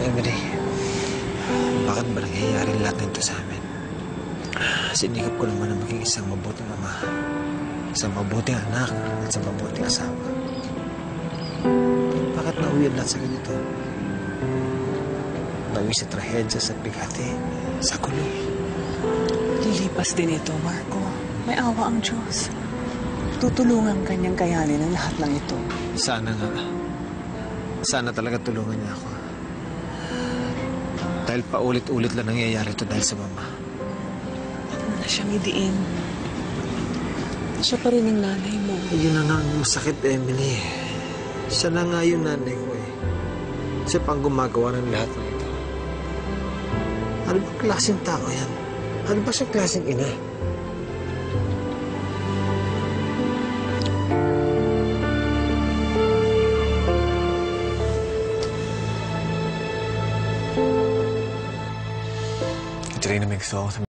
Emily, bakit ba nangyayari lahat nito sa amin? Sinikap ko naman na maging isang mabuting ama, isang mabuting anak, at isang mabuting asawa. Bakit nauwi lahat sa ganito? Nauwi sa trahedya, sa bigati, sa kulong. Lilipas din ito, Marco. May awa ang Diyos. Tutulungan kanyang kayanin ang lahat ng ito. Sana nga. Sana talaga tulungan niya ako. Dahil paulit-ulit lang nangyayari ito dahil sa mama. Huwag mo na siyang idiin. Siya pa rin ang nanay mo. Yun na nga ang masakit, Emily. Siya na nga yung nanay ko eh. Siya pang gumagawa ng lahat ng ito. Ano ba klaseng tao yan? Ano ba siya klaseng ina? Katrina, may gusto ako